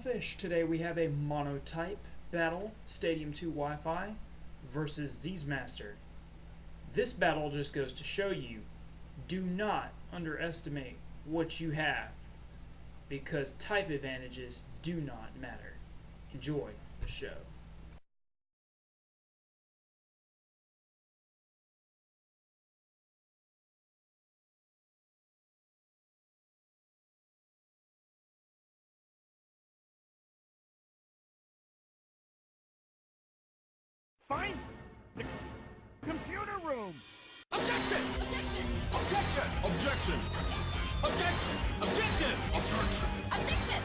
Gentlefish. Today we have a Monotype battle, Stadium 2 Wi-Fi versus Xezemaster. This battle just goes to show you, do not underestimate what you have, because type advantages do not matter. Enjoy the show. Find the computer room! Objection! Objection! Objection! Objection! Objection! Objection! Objection!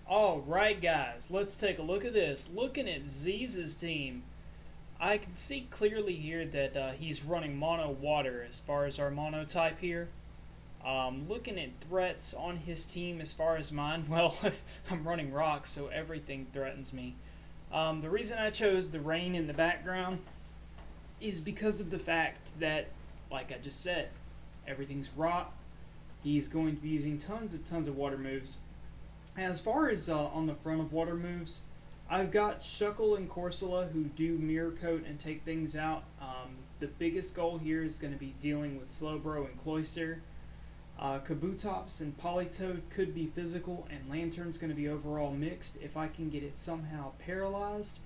Alright guys, let's take a look at this. Looking at Z's team, I can see clearly here that he's running mono water as far as our Monotype here. Looking at threats on his team as far as mine, well, I'm running rocks, so everything threatens me. The reason I chose the rain in the background is because of the fact that, like I just said, everything's rock. He's going to be using tons of water moves. As far as on the front of water moves, I've got Shuckle and Corsola who do mirror coat and take things out. The biggest goal here is going to be dealing with Slowbro and Cloyster. Kabutops and Politoed could be physical, and Lantern's going to be overall mixed if I can get it somehow paralyzed.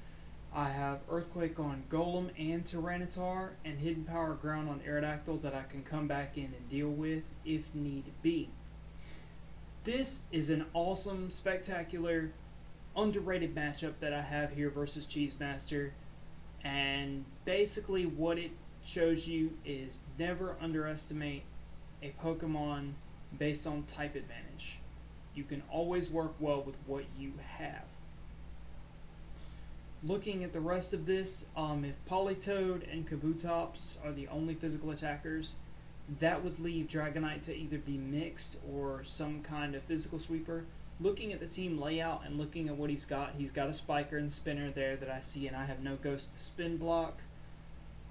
I have Earthquake on Golem and Tyranitar, and Hidden Power Ground on Aerodactyl that I can come back in and deal with if need be. This is an awesome, spectacular, underrated matchup that I have here versus Xezemaster, and basically what it shows you is never underestimate a Pokemon based on type advantage. You can always work well with what you have. Looking at the rest of this, if Politoed and Kabutops are the only physical attackers, that would leave Dragonite to either be mixed or some kind of physical sweeper. Looking at the team layout and looking at what he's got a Spiker and Spinner there that I see, and I have no Ghost to Spin block.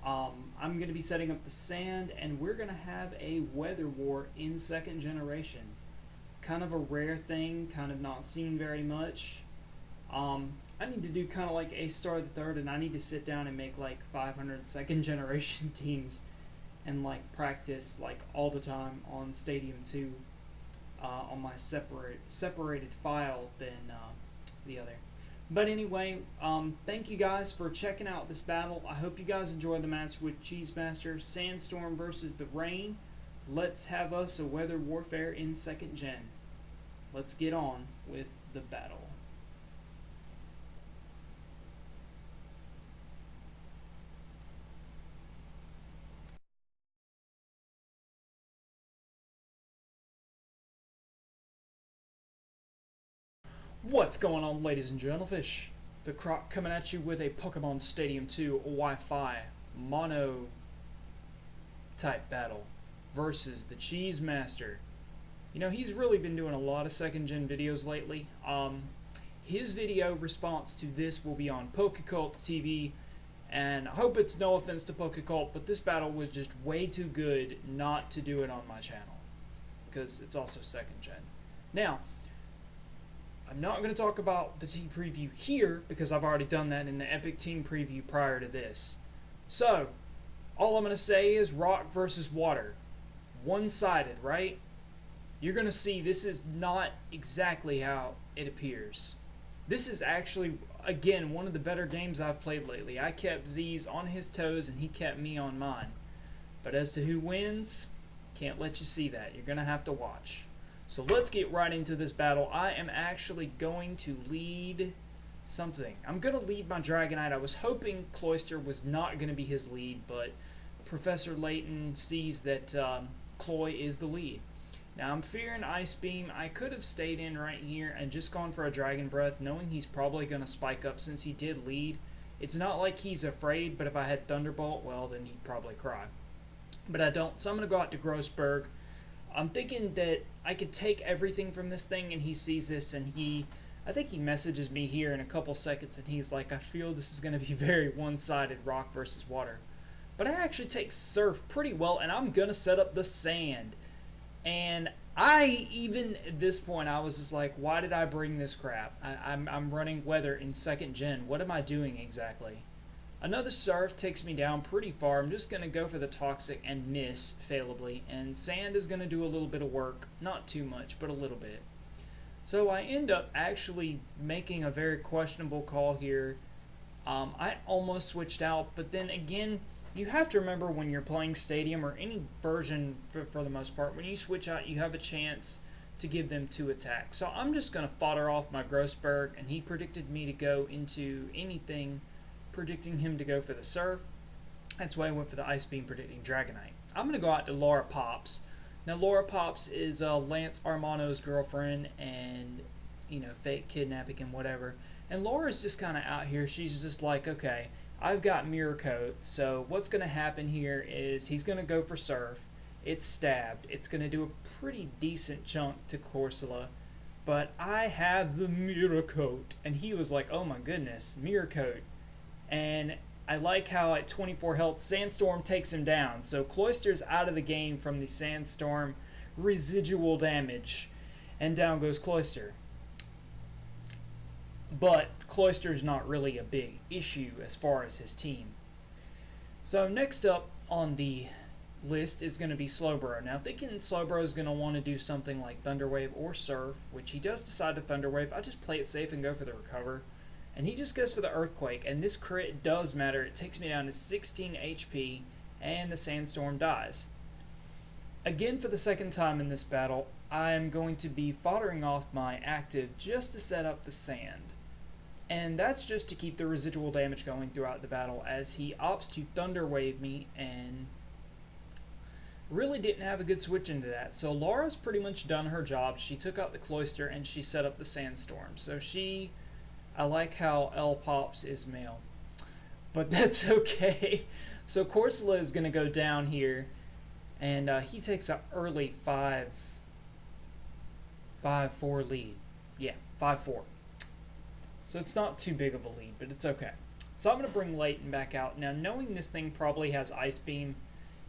I'm going to be setting up the Sand, and we're going to have a Weather War in second generation. Kind of a rare thing, kind of not seen very much. I need to do kind of like A-Star the Third, and I need to sit down and make like 500 second generation teams and like practice like all the time on Stadium 2 on my separated file than the other. But anyway, thank you guys for checking out this battle. I hope you guys enjoyed the match with Xezemaster. Sandstorm versus the Rain. Let's have us a weather warfare in second gen. Let's get on with the battle. What's going on, ladies and gentlefish? The Croc coming at you with a Pokemon Stadium 2 Wi-Fi Mono type battle versus the Xezemaster. You know, he's really been doing a lot of second gen videos lately. His video response to this will be on Pokecult TV, and I hope it's no offense to Pokecult, but this battle was just way too good not to do it on my channel, because it's also second gen. Now, I'm not going to talk about the team preview here because I've already done that in the Epic team preview prior to this. So, all I'm going to say is rock versus water. One-sided, right? You're going to see this is not exactly how it appears. This is actually, again, one of the better games I've played lately. I kept Z's on his toes and he kept me on mine. But as to who wins, can't let you see that. You're going to have to watch. So let's get right into this battle. I am actually going to lead something. I'm going to lead my Dragonite. I was hoping Cloyster was not going to be his lead, but Professor Layton sees that Cloy is the lead. Now I'm fearing Ice Beam. I could have stayed in right here and just gone for a Dragon Breath, knowing he's probably going to spike up since he did lead. It's not like he's afraid, but if I had Thunderbolt, well, then he'd probably cry. But I don't, so I'm going to go out to Grossberg. I'm thinking that I could take everything from this thing, and he sees this, and I think he messages me here in a couple seconds, and he's like, I feel this is going to be very one-sided, rock versus water. But I actually take Surf pretty well, and I'm going to set up the Sand. And even at this point, I was just like, why did I bring this crap? I'm running Weather in 2nd gen. What am I doing exactly? Another Surf takes me down pretty far. I'm just going to go for the Toxic and miss, failably. And Sand is going to do a little bit of work. Not too much, but a little bit. So I end up actually making a very questionable call here. I almost switched out, but then again, you have to remember when you're playing Stadium or any version for the most part, when you switch out, you have a chance to give them 2 attacks. So I'm just going to fodder off my Grossberg, and he predicted me to go into anything, predicting him to go for the Surf. That's why I went for the Ice Beam, predicting Dragonite. I'm going to go out to Laura Pops. Now, Laura Pops is Lance Armano's girlfriend and, fake kidnapping and whatever. And Laura's just kind of out here. She's just like, okay, I've got Mirror Coat, so what's going to happen here is he's going to go for Surf. It's stabbed. It's going to do a pretty decent chunk to Corsola, but I have the Mirror Coat. And he was like, oh my goodness, Mirror Coat. And I like how at 24 health, Sandstorm takes him down. So Cloyster's out of the game from the Sandstorm residual damage. And down goes Cloyster. But Cloyster's not really a big issue as far as his team. So next up on the list is going to be Slowbro. Now thinking Slowbro is going to want to do something like Thunderwave or Surf, which he does decide to Thunderwave. I just play it safe and go for the Recover. And he just goes for the Earthquake, and this crit does matter. It takes me down to 16 HP, and the Sandstorm dies. Again, for the 2nd time in this battle, I am going to be foddering off my active just to set up the Sand. And that's just to keep the residual damage going throughout the battle, as he opts to Thunder Wave me, and really didn't have a good switch into that. So Laura's pretty much done her job. She took out the Cloyster, and she set up the Sandstorm. So I like how L Pops is male. But that's okay. So Corsola is going to go down here, and he takes an early 5-4 lead. Yeah, 5-4. So it's not too big of a lead, but it's okay. So I'm going to bring Leighton back out. Now, knowing this thing probably has Ice Beam,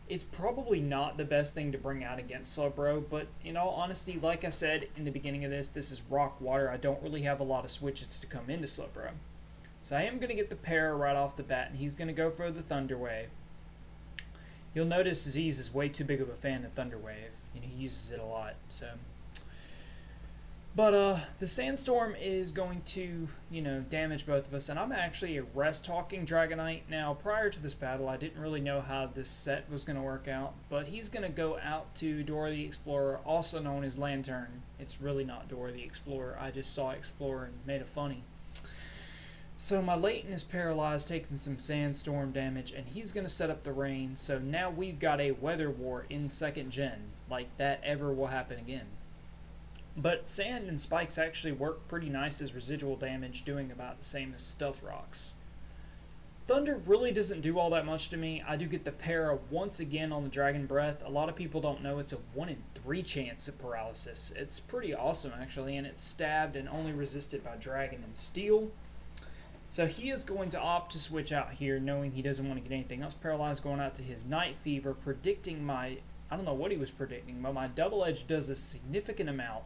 it's probably not the best thing to bring out against Slowbro, but in all honesty, like I said in the beginning of this is Rock Water. I don't really have a lot of switches to come into Slowbro. So I am going to get the Para right off the bat, and he's going to go for the Thunder Wave. You'll notice Aziz is way too big of a fan of Thunder Wave. He uses it a lot, so... But the Sandstorm is going to, damage both of us, and I'm actually a rest-talking Dragonite. Now, prior to this battle, I didn't really know how this set was going to work out, but he's going to go out to Dora the Explorer, also known as Lantern. It's really not Dora the Explorer. I just saw Explorer and made it funny. So my Leighton is paralyzed, taking some Sandstorm damage, and he's going to set up the Rain. So now we've got a Weather War in 2nd gen, like that ever will happen again. But Sand and Spikes actually work pretty nice as residual damage, doing about the same as Stealth Rocks. Thunder really doesn't do all that much to me. I do get the Para once again on the Dragon Breath. A lot of people don't know it's a 1 in 3 chance of paralysis. It's pretty awesome actually, and it's stabbed and only resisted by Dragon and Steel. So he is going to opt to switch out here, knowing he doesn't want to get anything else paralyzed, going out to his Night Fever, predicting my... I don't know what he was predicting, but my Double Edge does a significant amount.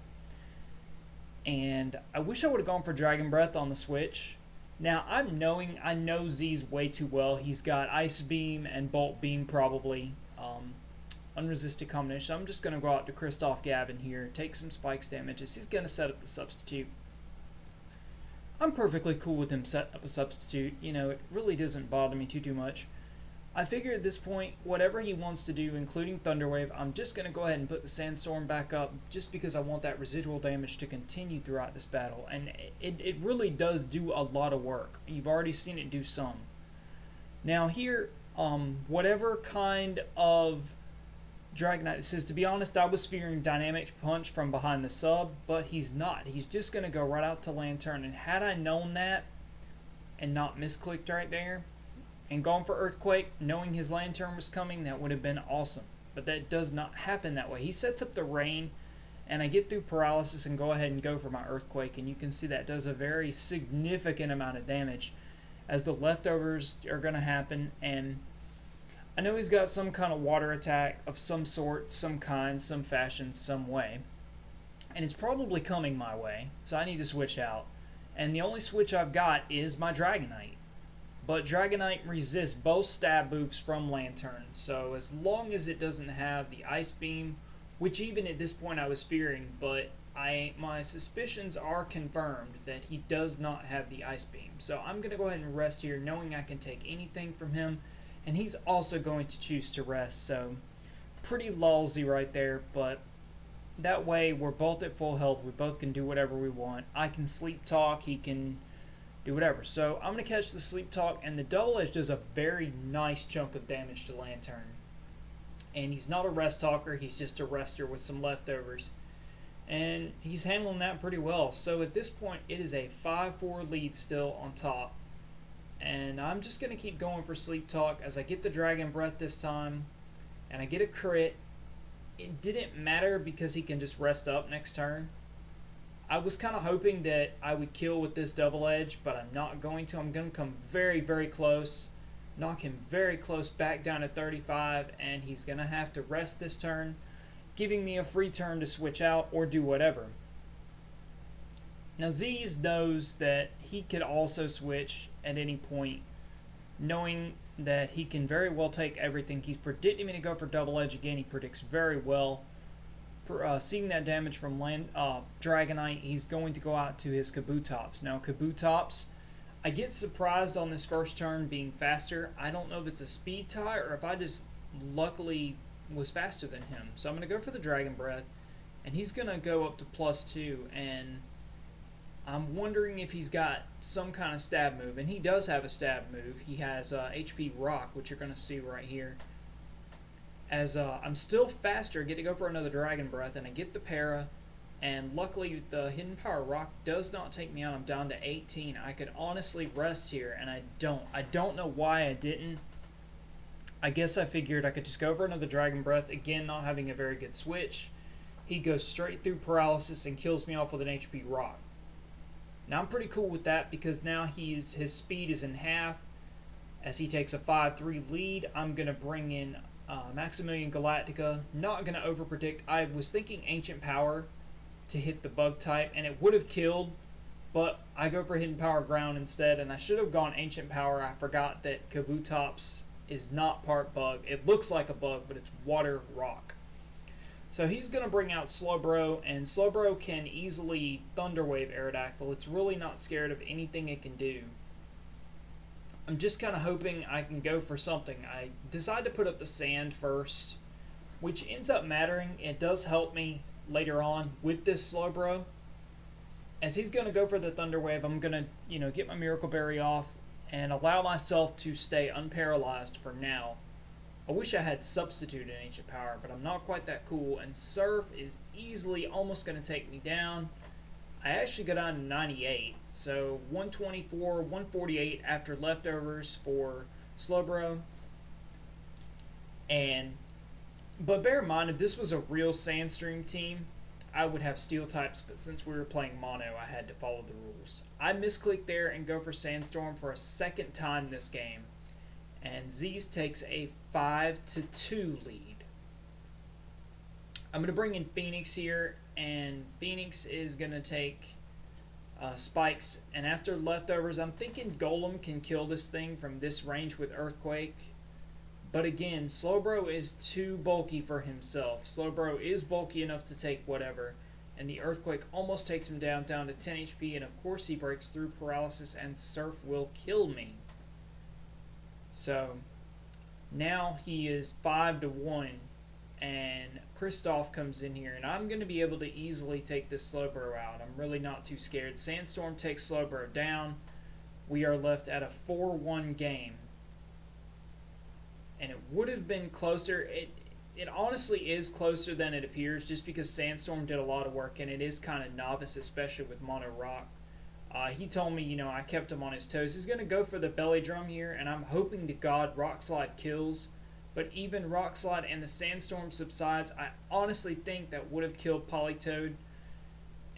And I wish I would have gone for Dragon Breath on the switch. Now, I know Z's way too well. He's got Ice Beam and Bolt Beam probably. Unresisted combination. So I'm just going to go out to Kristoff Gavin here, take some Spikes damages. He's going to set up the Substitute. I'm perfectly cool with him setting up a Substitute. It really doesn't bother me too much. I figure at this point, whatever he wants to do, including Thunderwave, I'm just going to go ahead and put the Sandstorm back up just because I want that residual damage to continue throughout this battle. And it really does do a lot of work. You've already seen it do some. Now here, whatever kind of Dragonite this is, to be honest, I was fearing Dynamic Punch from behind the sub, but he's not. He's just going to go right out to Lantern. And had I known that and not misclicked right there, and gone for Earthquake, knowing his Lantern was coming, that would have been awesome. But that does not happen that way. He sets up the Rain, and I get through Paralysis and go ahead and go for my Earthquake, and you can see that does a very significant amount of damage, as the leftovers are going to happen, and I know he's got some kind of water attack of some sort, some kind, some fashion, some way. And it's probably coming my way, so I need to switch out. And the only switch I've got is my Dragonite. But Dragonite resists both stab moves from Lantern, so as long as it doesn't have the Ice Beam, which even at this point I was fearing, but my suspicions are confirmed that he does not have the Ice Beam. So I'm going to go ahead and rest here, knowing I can take anything from him, and he's also going to choose to rest, so pretty lousy right there, but that way we're both at full health, we both can do whatever we want. I can sleep talk, he can do whatever. So I'm going to catch the sleep talk, and the double edge does a very nice chunk of damage to Lantern. And he's not a rest talker, he's just a rester with some leftovers. And he's handling that pretty well. So at this point, it is a 5-4 lead still on top. And I'm just going to keep going for sleep talk as I get the Dragon Breath this time. And I get a crit. It didn't matter because he can just rest up next turn. I was kind of hoping that I would kill with this double edge, but I'm not going to. I'm going to come very, very close. Knock him very close back down to 35, and he's going to have to rest this turn, giving me a free turn to switch out or do whatever. Now Z's knows that he could also switch at any point, knowing that he can very well take everything. He's predicting me to go for double edge again. He predicts very well. Seeing that damage from Dragonite, he's going to go out to his Kabutops. Now Kabutops, I get surprised on this first turn being faster. I don't know if it's a speed tie or if I just luckily was faster than him. So I'm going to go for the Dragon Breath, and he's going to go up to +2, and I'm wondering if he's got some kind of stab move, and he does have a stab move. He has HP Rock, which you're going to see right here. As I'm still faster, I get to go for another Dragon Breath, and I get the para, and luckily the Hidden Power Rock does not take me out. I'm down to 18. I could honestly rest here, and I don't. I don't know why I didn't. I guess I figured I could just go for another Dragon Breath, again not having a very good switch. He goes straight through Paralysis and kills me off with an HP Rock. Now I'm pretty cool with that because now his speed is in half. As he takes a 5-3 lead, I'm going to bring in Maximilian Galactica. Not going to overpredict. I was thinking Ancient Power to hit the Bug type, and it would have killed, but I go for Hidden Power Ground instead, and I should have gone Ancient Power. I forgot that Kabutops is not part bug. It looks like a bug, but it's water rock. So he's going to bring out Slowbro, and Slowbro can easily Thunder Wave Aerodactyl. It's really not scared of anything it can do. I'm just kind of hoping I can go for something. I decide to put up the Sand first, which ends up mattering. It does help me later on with this Slowbro. As he's going to go for the Thunder Wave, I'm going to, get my Miracle Berry off and allow myself to stay unparalyzed for now. I wish I had substituted Ancient Power, but I'm not quite that cool, and Surf is easily almost going to take me down. I actually go down to 98, so 124, 148 after leftovers for Slowbro. But bear in mind, if this was a real Sandstorm team, I would have Steel types, but since we were playing Mono, I had to follow the rules. I misclick there and go for Sandstorm for a second time this game. And Z's takes a 5-2 lead. I'm going to bring in Phoenix here, and Phoenix is going to take Spikes. And after leftovers, I'm thinking Golem can kill this thing from this range with Earthquake. But again, Slowbro is too bulky for himself. Slowbro is bulky enough to take whatever. And the Earthquake almost takes him down to 10 HP. And of course he breaks through Paralysis, and Surf will kill me. So now he is 5-1, and Kristoff comes in here, and I'm going to be able to easily take this Slowbro out. I'm really not too scared. Sandstorm takes Slowbro down. We are left at a 4-1 game, and it would have been closer. It honestly is closer than it appears, just because Sandstorm did a lot of work, and it is kind of novice, especially with Mono Rock. He told me, I kept him on his toes. He's going to go for the belly drum here, and I'm hoping to God Rock Slide kills. But even Rock Slide and the Sandstorm subsides, I honestly think that would have killed Politoed.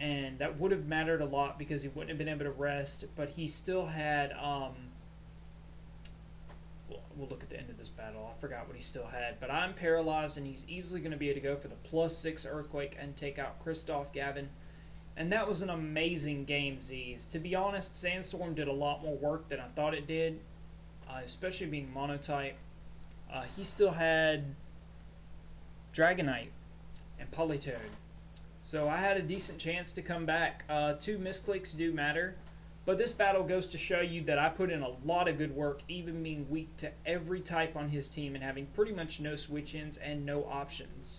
And that would have mattered a lot because he wouldn't have been able to rest. But he still had we'll look at the end of this battle. I forgot what he still had, but I'm paralyzed, and he's easily going to be able to go for the +6 Earthquake and take out Christoph Gavin. And that was an amazing game, Z's. To be honest, Sandstorm did a lot more work than I thought it did, especially being Monotype. He still had Dragonite and Politoed. So I had a decent chance to come back. 2 misclicks do matter, but this battle goes to show you that I put in a lot of good work, even being weak to every type on his team and having pretty much no switch-ins and no options.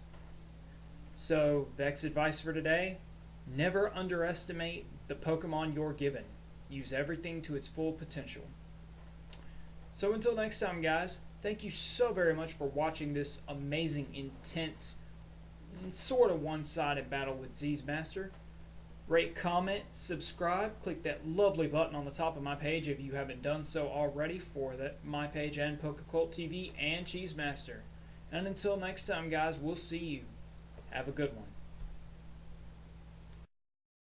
So, Vex advice for today: never underestimate the Pokemon you're given. Use everything to its full potential. So until next time, guys, thank you so very much for watching this amazing, intense, sort of one-sided battle with Xezemaster. Rate, comment, subscribe, click that lovely button on the top of my page if you haven't done so already for my page and PokeCult TV and Xezemaster. And until next time, guys, we'll see you. Have a good one.